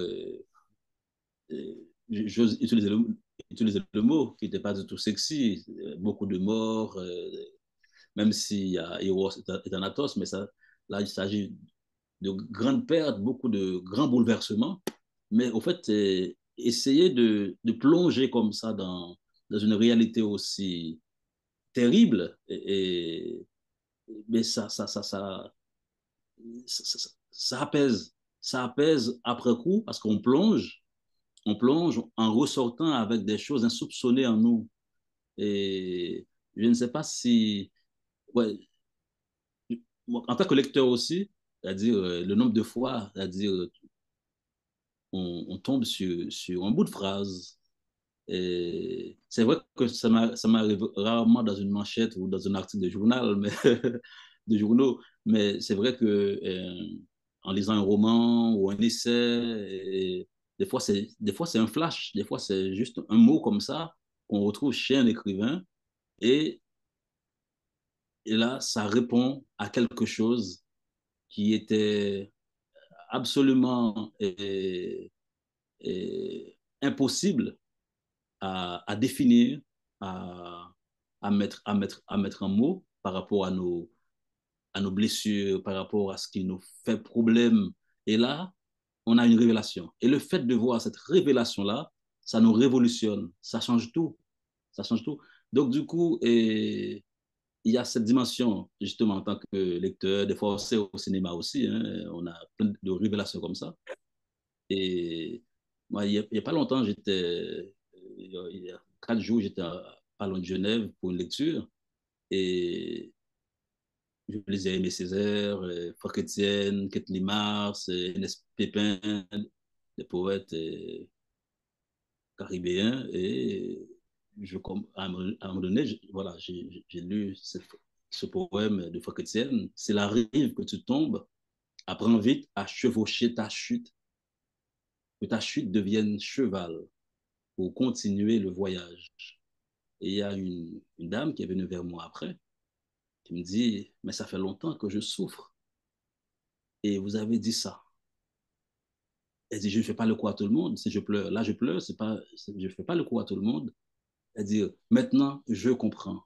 j'ose utiliser le mot, qui n'était pas du tout sexy. Beaucoup de morts, même s'il y a Eros et Thanatos, mais ça, là, il s'agit de grandes pertes, beaucoup de grands bouleversements. Mais au fait, essayer de plonger comme ça dans une réalité aussi terrible, mais ça apaise. Ça apaise après coup parce on plonge en ressortant avec des choses insoupçonnées en nous. Et je ne sais pas si, ouais, en tant que lecteur aussi, c'est-à-dire le nombre de fois, c'est-à-dire on tombe sur un bout de phrase. Et c'est vrai que ça m'arrive rarement dans une manchette ou dans un article de journal, mais de journaux, mais c'est vrai que en lisant un roman ou un essai, des fois c'est un flash, des fois c'est juste un mot comme ça qu'on retrouve chez un écrivain et, et là ça répond à quelque chose qui était absolument impossible à définir, à, à mettre en mots par rapport à nos blessures, par rapport à ce qui nous fait problème. Et là, on a une révélation. Et le fait de voir cette révélation-là, ça nous révolutionne, ça change tout. Ça change tout. Donc, du coup, il y a cette dimension, justement, en tant que lecteur, des fois, c'est au cinéma aussi, hein, on a plein de révélations comme ça. Et moi, il n'y a pas longtemps, il y a 4 jours, j'étais pas loin de Genève pour une lecture. Et je lisais Aimé Césaire, Franck Etienne, Kathleen Mars, Ernest Pépin, des poètes caribéens. Et à un moment donné, voilà, j'ai lu ce poème de Franck Etienne. C'est la rive que tu tombes, apprends vite à chevaucher ta chute, que ta chute devienne cheval pour continuer le voyage. Et il y a une dame qui est venue vers moi après, qui me dit, mais ça fait longtemps que je souffre. Et vous avez dit ça. Elle dit, je ne fais pas le coup à tout le monde. Si je pleure, là, je pleure, je ne fais pas le coup à tout le monde. Elle dit, maintenant, je comprends.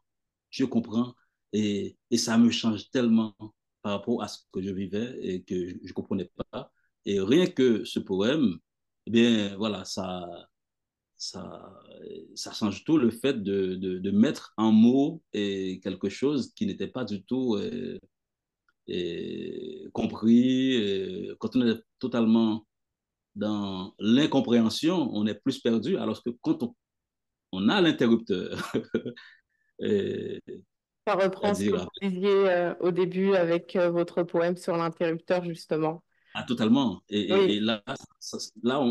Je comprends. Et ça me change tellement par rapport à ce que je vivais et que je ne comprenais pas. Et rien que ce poème, eh bien, voilà, ça, ça change tout le fait de mettre en mots quelque chose qui n'était pas du tout compris. Quand on est totalement dans l'incompréhension, on est plus perdu, alors que quand on a l'interrupteur, Ça reprend ce que c'est-à-dire, vous disiez au début avec votre poème sur l'interrupteur, justement. totalement. Et Oui, là, là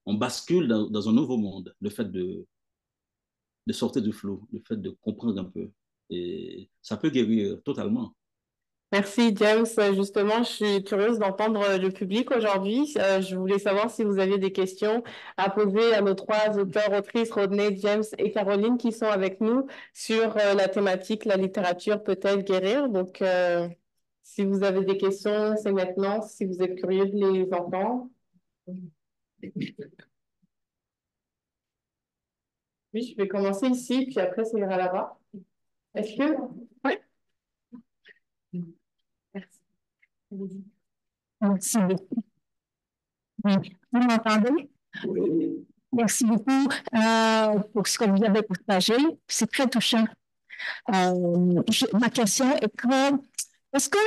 on bascule dans un nouveau monde, le fait de sortir du flou, le fait de comprendre un peu. Et ça peut guérir totalement. merci James. Justement, je suis curieuse d'entendre le public aujourd'hui. Je voulais savoir si vous aviez des questions à poser à nos 3 auteurs, autrices, Rodney, James et Caroline, qui sont avec nous sur la thématique La littérature peut-elle guérir? Donc, si vous avez des questions, c'est maintenant. Si vous êtes curieux de les entendre. Oui, je vais commencer ici, puis après, ça ira là-bas. Est-ce que... Oui. Merci. Merci beaucoup. Oui. Vous m'entendez? Oui. Merci beaucoup pour ce que vous avez partagé. C'est très touchant. Ma question est est-ce que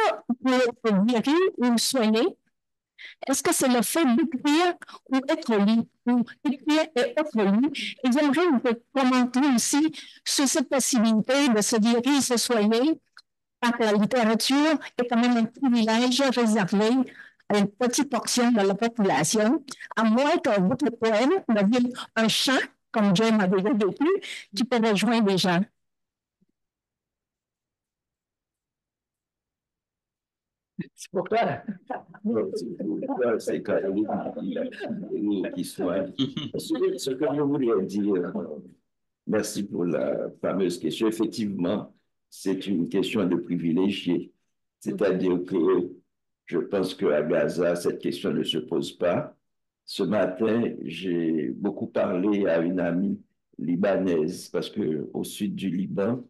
pour guérir ou soigner, est-ce que c'est le fait d'écrire ou être lu, ou écrire et être lu? Et j'aimerais vous commenter aussi sur cette possibilité de se guérir, se soigner, par la littérature est quand même un privilège réservé à une petite portion de la population, à moins que votre poème devienne un chant, comme James a déjà vécu, qui peut rejoindre les gens. C'est pourquoi c'est Caroline qui soit. Ce que je voulais dire, merci pour la fameuse question. Effectivement, c'est une question de privilégié. C'est-à-dire que je pense qu'à Gaza, cette question ne se pose pas. Ce matin, j'ai beaucoup parlé à une amie libanaise parce qu'au sud du Liban,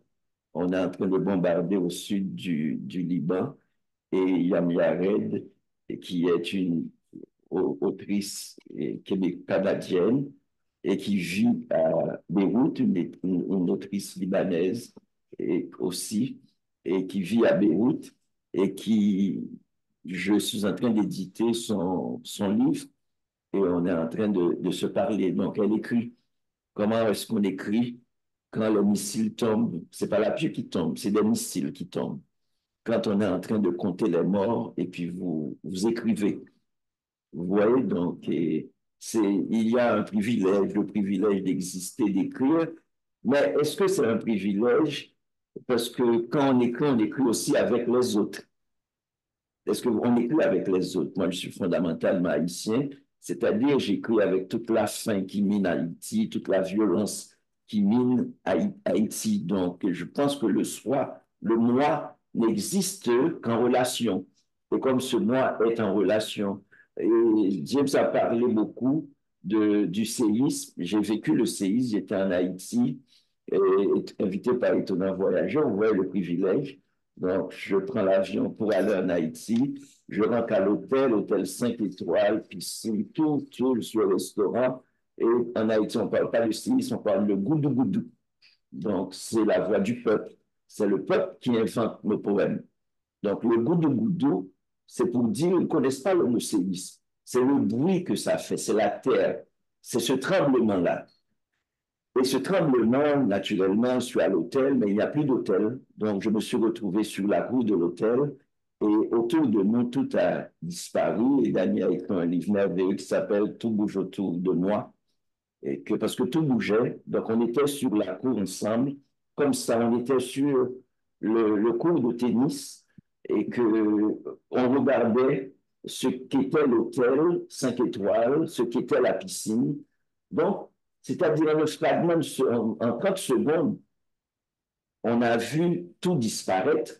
on est en train de bombarder au sud du Liban et Yam Yared, qui est une autrice canadienne et qui vit à Beyrouth, une autrice libanaise et aussi, et qui vit à Beyrouth et je suis en train d'éditer son livre et on est en train de se parler. Donc, elle écrit comment est-ce qu'on écrit quand les missiles tombent. C'est pas la pluie qui tombe, c'est des missiles qui tombent quand on est en train de compter les morts et puis vous écrivez. Vous voyez, donc, il y a un privilège, le privilège d'exister, d'écrire, mais est-ce que c'est un privilège? Parce que quand on écrit aussi avec les autres. Est-ce qu'on écrit avec les autres? Moi, je suis fondamentalement haïtien, c'est-à-dire j'écris avec toute la faim qui mine Haïti, toute la violence qui mine Haïti. Donc, je pense que le soi, le moi, n'existe qu'en relation. Et comme ce moi est en relation, et James a parlé beaucoup du séisme. J'ai vécu le séisme, j'étais en Haïti, et, invité par Étonnant Voyageur, vous voyez le privilège. Donc, je prends l'avion pour aller en Haïti. Je rentre à l'hôtel, hôtel 5 étoiles, piscine, tout sur le restaurant. Et en Haïti, on ne parle pas de stylisme, on parle de goudou-goudou. Donc, c'est la voix du peuple. C'est le peuple qui invente nos poèmes. Donc, le goudou-goudou, c'est pour dire qu'ils ne connaissent pas le séisme. C'est le bruit que ça fait, c'est la terre. C'est ce tremblement-là. Et ce tremblement, naturellement, je suis à l'hôtel, mais il n'y a plus d'hôtel. Donc, je me suis retrouvé sur la roue de l'hôtel et autour de nous, tout a disparu. Et Daniel a écrit un livre merveilleux qui s'appelle Tout bouge autour de moi. Et que, parce que tout bougeait. Donc, on était sur la cour ensemble. Comme ça, on était sur le court de tennis et que on regardait ce qu'était l'hôtel 5 étoiles, ce qu'était la piscine. Donc, c'est-à-dire un fragment, en 30 secondes, on a vu tout disparaître.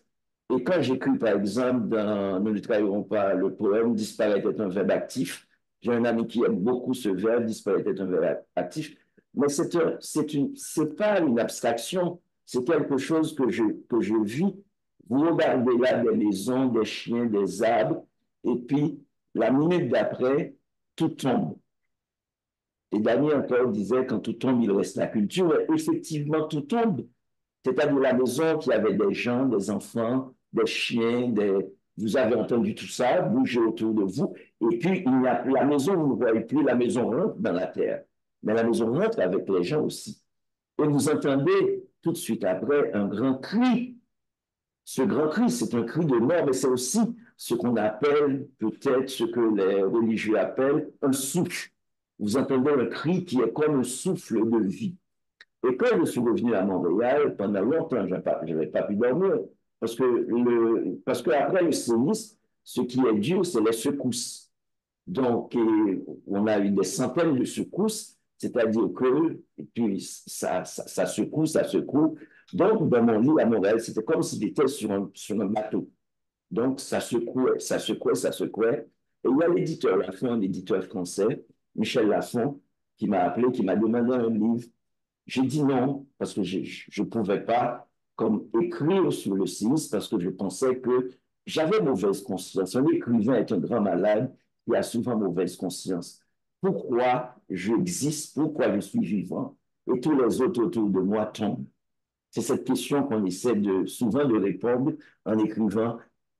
Et quand j'écris, par exemple, dans Nous ne travaillerons pas, le poème Disparaître est un verbe actif, j'ai un ami qui aime beaucoup ce verbe, disparaître est un verbe actif, mais c'est pas une abstraction, c'est quelque chose que je vis. Vous regardez là des maisons, des chiens, des arbres, et puis la minute d'après, tout tombe. Et Daniel encore disait, quand tout tombe, il reste la culture. Et effectivement, tout tombe. C'est-à-dire la maison qui avait des gens, des enfants, des chiens, vous avez entendu tout ça, bouger autour de vous. Et puis, la maison, vous ne voyez plus, la maison rentre dans la terre. Mais la maison rentre avec les gens aussi. Et vous entendez tout de suite après un grand cri. Ce grand cri, c'est un cri de mort, mais c'est aussi ce qu'on appelle, peut-être ce que les religieux appellent un souffle. Vous entendez un cri qui est comme un souffle de vie. Et quand je suis revenu à Montréal, pendant longtemps, je n'avais pas pu dormir, parce que après le séisme, ce qui est dur, c'est les secousses. Donc, on a eu des centaines de secousses, c'est-à-dire que, et puis ça secoue, ça secoue. Donc, dans mon lit à Montréal, c'était comme si j'étais sur un bateau. Donc, ça secouait, ça secouait, ça secouait. Et il y a l'éditeur Lafon, un éditeur français, Michel Lafon, qui m'a appelé, qui m'a demandé un livre. J'ai dit non, parce que je ne pouvais pas comme écrire sur le séisme, parce que je pensais que j'avais mauvaise conscience. Un écrivain est un grand malade qui a souvent mauvaise conscience. Pourquoi j'existe, pourquoi je suis vivant, et tous les autres autour de moi tombent? C'est cette question qu'on essaie souvent de répondre en écrivant.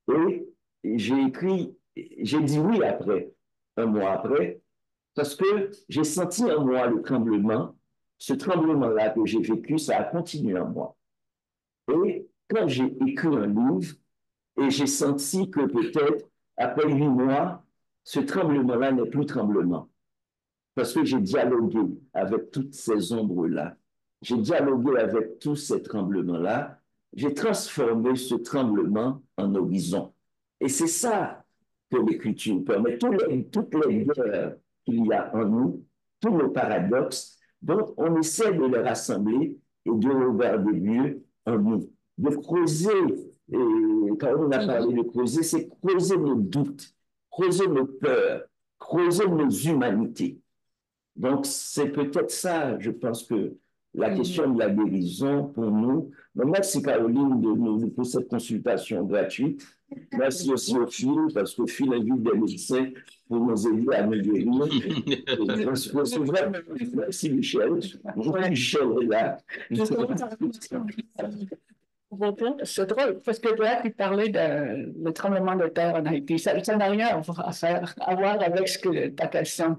Et j'ai dit oui après, un mois après, parce que j'ai senti en moi le tremblement. Ce tremblement-là que j'ai vécu, ça a continué en moi. Et quand j'ai écrit un livre, et j'ai senti que peut-être, après 8 mois, ce tremblement-là n'est plus tremblement. Parce que j'ai dialogué avec toutes ces ombres-là. J'ai dialogué avec tous ces tremblements-là. J'ai transformé ce tremblement en horizon. Et c'est ça que l'écriture permet. Toutes les guerres qu'il y a en nous, tous nos paradoxes, donc on essaie de les rassembler et de regarder mieux en nous. De creuser, et quand on a parlé de creuser, c'est creuser nos doutes, creuser nos peurs, creuser nos humanités. Donc, c'est peut-être ça, je pense que la question de la guérison pour nous. Mais merci Caroline pour cette consultation gratuite. Merci aussi au Phil, parce que Phil invite des médecins pour nous aider à nous guérir. C'est vrai, merci Michel. Michel est là. C'est drôle, parce que là, tu parlais de tremblement de terre en Haïti. Ça n'a rien à voir avec ta question.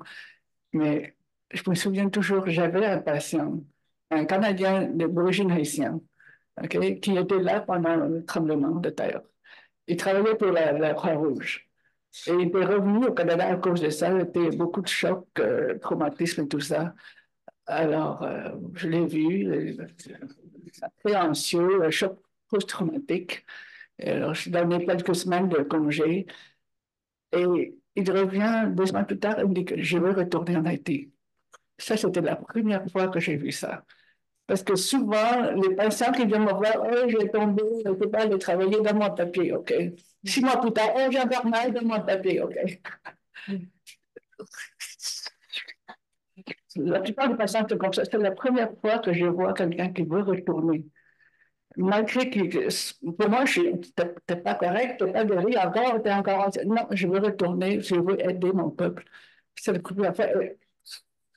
Mais je me souviens toujours, j'avais un patient, un Canadien d'origine haïtienne, okay, qui était là pendant le tremblement de terre. Il travaillait pour la Croix-Rouge. Et il était revenu au Canada à cause de ça. Il était beaucoup de chocs, traumatisme et tout ça. Alors, je l'ai vu, très anxieux, choc post-traumatique. Alors, je lui ai donné quelques semaines de congé. Et il revient 2 semaines plus tard et me dit que je veux retourner en Haïti. Ça, c'était la première fois que j'ai vu ça. Parce que souvent, les patients qui viennent me voir, oh, j'ai tombé, je ne peux pas aller travailler, donne-moi le papier, OK. 6 mois plus tard, oh, j'ai encore mal, donne-moi le papier, OK. La plupart des patients sont comme ça. C'est la première fois que je vois quelqu'un qui veut retourner. Malgré que, pour moi, t'es pas correct, t'es pas guéri encore, t'es encore... Non, je veux retourner, je veux aider mon peuple. C'est la première fois.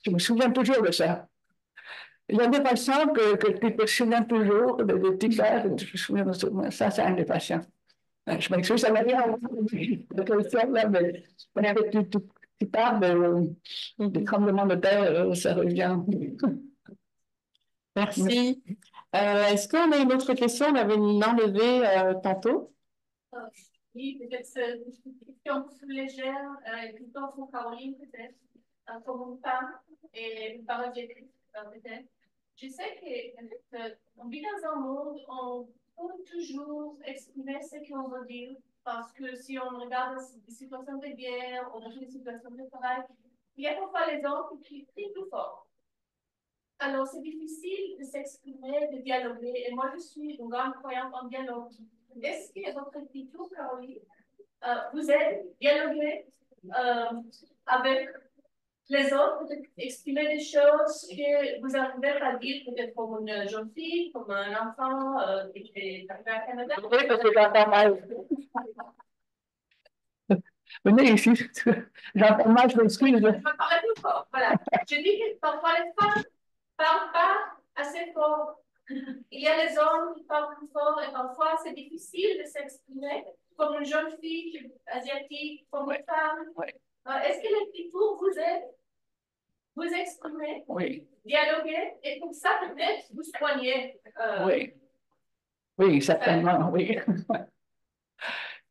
Je me souviens toujours de ça. Il y a des patients que tu te souviens toujours, des petits gars, que tu te souviens de ça, c'est un des patients. Je m'excuse, ça n'a rien à voir avec le ciel, là, mais tu parles des tremblements de terre, ça revient. Merci. Est-ce qu'on a une autre question? On avait une main levée tantôt. Oui, peut-être une question un peu plus légère, plutôt pour Caroline, peut-être, pour une femme et une parole peut-être. Je sais qu'on vit dans un monde où on peut toujours exprimer ce qu'on veut dire, parce que si on regarde des situations de guerre ou des situations de travail, il y a parfois les hommes qui crient plus fort. Alors, c'est difficile de s'exprimer, de dialoguer, et moi, je suis une grande croyante en dialogue. Est-ce que votre écriture, Caroline, vous êtes dialogué avec les autres, peut-être exprimer des choses que vous arrivez à dire, peut-être comme une jeune fille, comme un enfant qui est arrivé à Canada? Oui, parce que j'entends mal. Venez ici, j'entends mal, je m'excuse. Je vais parler plus fort, voilà. Je dis que parfois les femmes ne parlent pas assez fort. Il y a les hommes qui parlent plus fort et parfois c'est difficile de s'exprimer comme une jeune fille asiatique, comme une femme. Oui. Est-ce que l'écriture vous aide, vous exprimer, Oui. dialoguer et pour ça peut-être vous soigner? Oui. Oui, certainement, oui.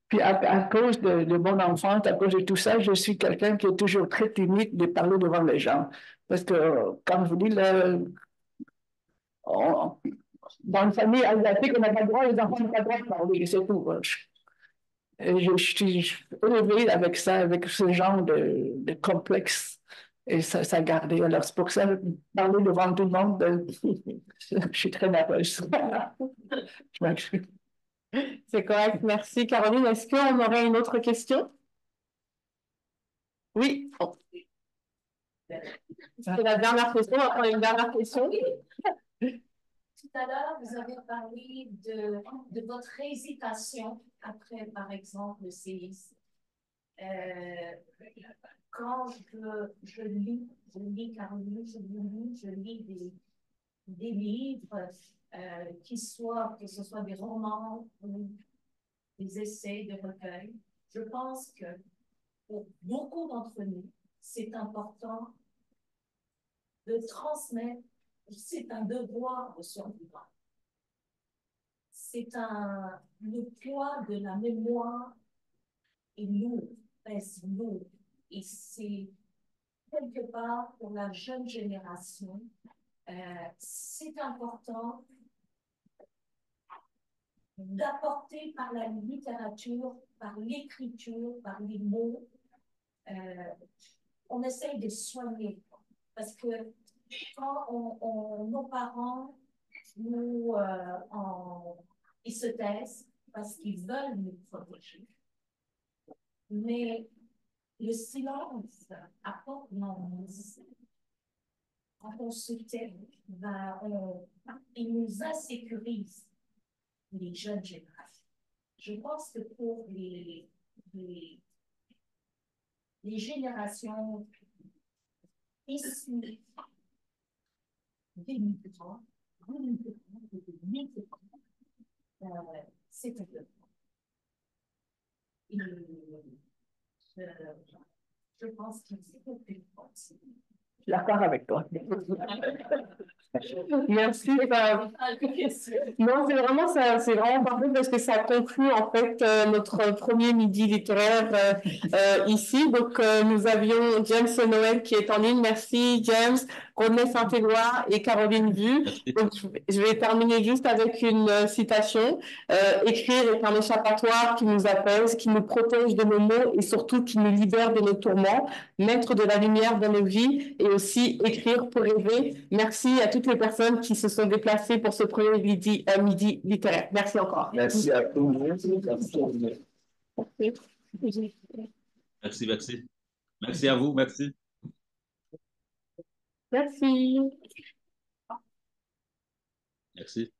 Puis à cause de mon enfance, à cause de tout ça, je suis quelqu'un qui est toujours très timide de parler devant les gens. Parce que, comme je vous dis, là, dans une famille asiatique, on n'a pas le droit, les enfants n'ont pas le droit de parler, c'est tout. Et je suis élevée avec ça, avec ce genre de complexe. Et ça gardé. Alors, c'est pour ça, parler devant tout le monde, je suis très nerveuse. Je m'excuse. C'est correct. Merci, Caroline. Est-ce qu'on aurait une autre question? Oui. Oh. C'est la dernière question. On va prendre une dernière question. Tout à l'heure, vous avez parlé de votre hésitation après, par exemple, le séisme. Quand je lis Caroline, je lis des livres, que ce soit des romans ou des essais de recueil. Je pense que pour beaucoup d'entre nous, c'est important de transmettre. C'est un devoir de survivant. Le poids de la mémoire est lourd, pèse lourd. Et c'est quelque part pour la jeune génération, c'est important d'apporter par la littérature, par l'écriture, par les mots, on essaye de soigner. Parce que quand nos parents, ils se taisent parce qu'ils veulent nous protéger. Mais le silence apporte l'ennui. Quand on se tait, il nous insécurise, les jeunes générations. Je pense que pour les générations issues des migrants, c'est un peu. Je pense qu'il faut plus possible. Je suis d'accord avec toi. Merci. Non, c'est vraiment ça, c'est vraiment parfait parce que ça conclut en fait notre premier midi littéraire ici. Donc nous avions James Noël qui est en ligne. Merci James, Rodney Saint-Éloi et Caroline Vu. Donc je vais terminer juste avec une citation. Écrire est un échappatoire qui nous apaise, qui nous protège de nos maux et surtout qui nous libère de nos tourments, mettre de la lumière dans nos vies et aussi écrire pour rêver. Merci à toutes les personnes qui se sont déplacées pour ce premier midi littéraire. Merci encore. Merci à tous. Merci, merci. Merci à vous, merci. Merci. Merci.